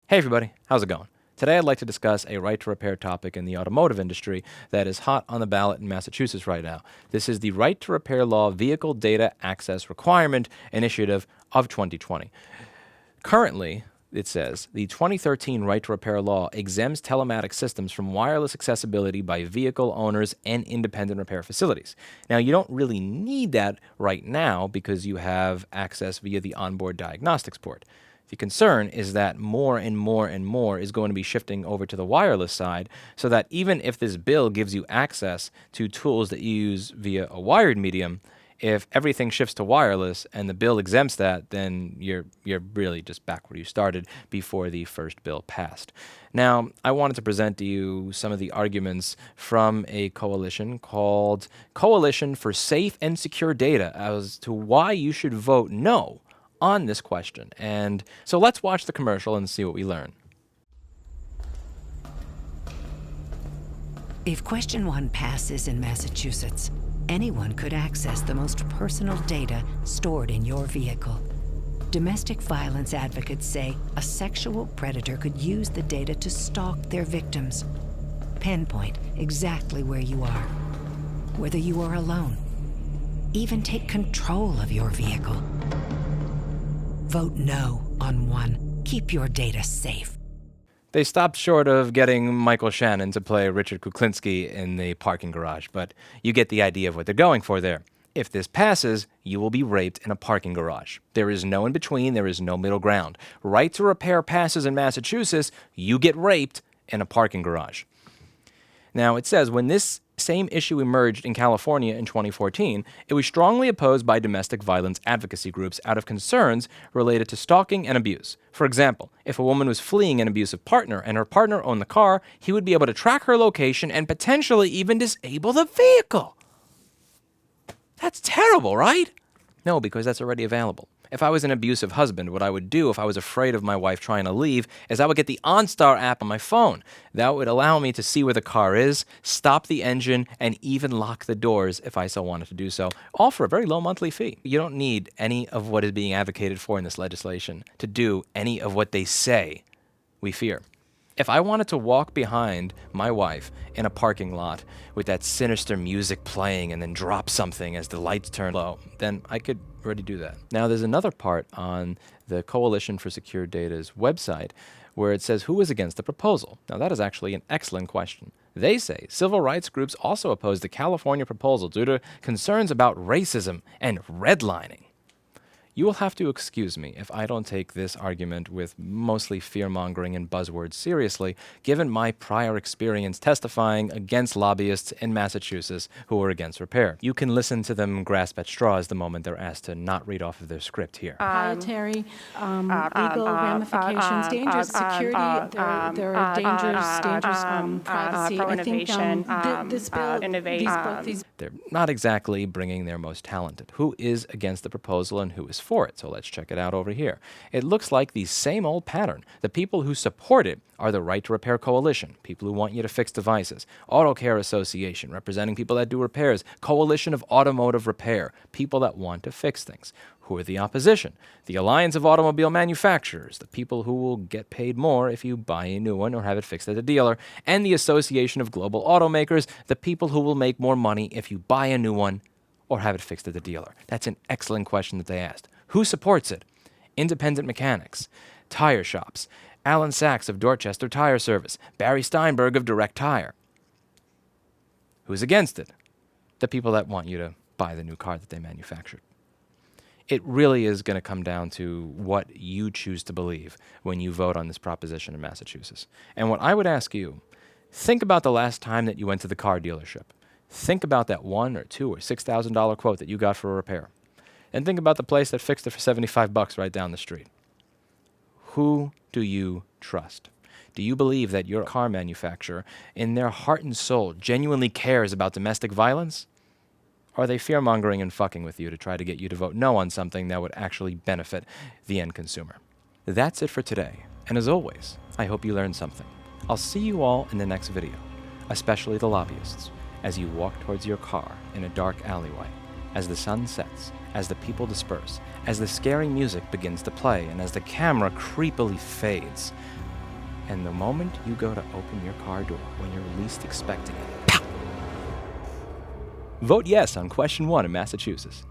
Hey everybody, how's it going? Today I'd like to discuss a right to repair topic in the automotive industry that is hot on the ballot in Massachusetts right now. This is the Right to Repair Law Vehicle Data Access Requirement Initiative of 2020. Currently, it says, the 2013 Right to Repair Law exempts telematic systems from wireless accessibility by vehicle owners and independent repair facilities. Now, you don't really need that right now because you have access via the onboard diagnostics port. The concern is that more and more and more is going to be shifting over to the wireless side, so that even if this bill gives you access to tools that you use via a wired medium, if everything shifts to wireless and the bill exempts that, then you're really just back where you started before the first bill passed. Now, I wanted to present to you some of the arguments from a coalition called Coalition for Safe and Secure Data as to why you should vote no on this question. And so let's watch the commercial and see what we learn. If Question 1 passes in Massachusetts, anyone could access the most personal data stored in your vehicle. Domestic violence advocates say a sexual predator could use the data to stalk their victims, pinpoint exactly where you are, whether you are alone, even take control of your vehicle. Vote no on 1. Keep your data safe. They stopped short of getting Michael Shannon to play Richard Kuklinski in the parking garage, but you get the idea of what they're going for there. If this passes, you will be raped in a parking garage. There is no in between, there is no middle ground. Right to repair passes in Massachusetts, you get raped in a parking garage. Now, it says when this same issue emerged in California in 2014, it was strongly opposed by domestic violence advocacy groups out of concerns related to stalking and abuse. For example, if a woman was fleeing an abusive partner and her partner owned the car, he would be able to track her location and potentially even disable the vehicle. That's terrible, right? No, because that's already available. If I was an abusive husband, what I would do if I was afraid of my wife trying to leave is I would get the OnStar app on my phone. That would allow me to see where the car is, stop the engine, and even lock the doors if I so wanted to do so, all for a very low monthly fee. You don't need any of what is being advocated for in this legislation to do any of what they say we fear. If I wanted to walk behind my wife in a parking lot with that sinister music playing and then drop something as the lights turn low, then I could already do that. Now, there's another part on the Coalition for Secure Data's website where it says who is against the proposal. Now, that is actually an excellent question. They say civil rights groups also oppose the California proposal due to concerns about racism and redlining. You will have to excuse me if I don't take this argument with mostly fear-mongering and buzzwords seriously, given my prior experience testifying against lobbyists in Massachusetts who are against repair. You can listen to them grasp at straws the moment they're asked to not read off of their script here. Proprietary, legal ramifications, dangers, security, there are dangers, privacy. I think this bill, They're not exactly bringing their most talented. Who is against the proposal and who is for it? So let's check it out over here. It looks like the same old pattern. The people who support it are the Right to Repair Coalition, people who want you to fix devices, Auto Care Association, representing people that do repairs, Coalition of Automotive Repair, people that want to fix things. Who are the opposition? The Alliance of Automobile Manufacturers, the people who will get paid more if you buy a new one or have it fixed at a dealer, and the Association of Global Automakers, the people who will make more money if you buy a new one or have it fixed at the dealer. That's an excellent question that they asked. Who supports it? Independent mechanics, tire shops, Alan Sachs of Dorchester Tire Service, Barry Steinberg of Direct Tire. Who's against it? The people that want you to buy the new car that they manufactured. It really is going to come down to what you choose to believe when you vote on this proposition in Massachusetts. And what I would ask you, think about the last time that you went to the car dealership. Think about that $1,000 or $2,000 or $6,000 quote that you got for a repair. And think about the place that fixed it for $75 right down the street. Who do you trust? Do you believe that your car manufacturer, in their heart and soul, genuinely cares about domestic violence? Or are they fear-mongering and fucking with you to try to get you to vote no on something that would actually benefit the end consumer? That's it for today. And as always, I hope you learned something. I'll see you all in the next video, especially the lobbyists, as you walk towards your car in a dark alleyway, as the sun sets, as the people disperse, as the scary music begins to play, and as the camera creepily fades. And the moment you go to open your car door when you're least expecting it, pow! Vote yes on question 1 in Massachusetts.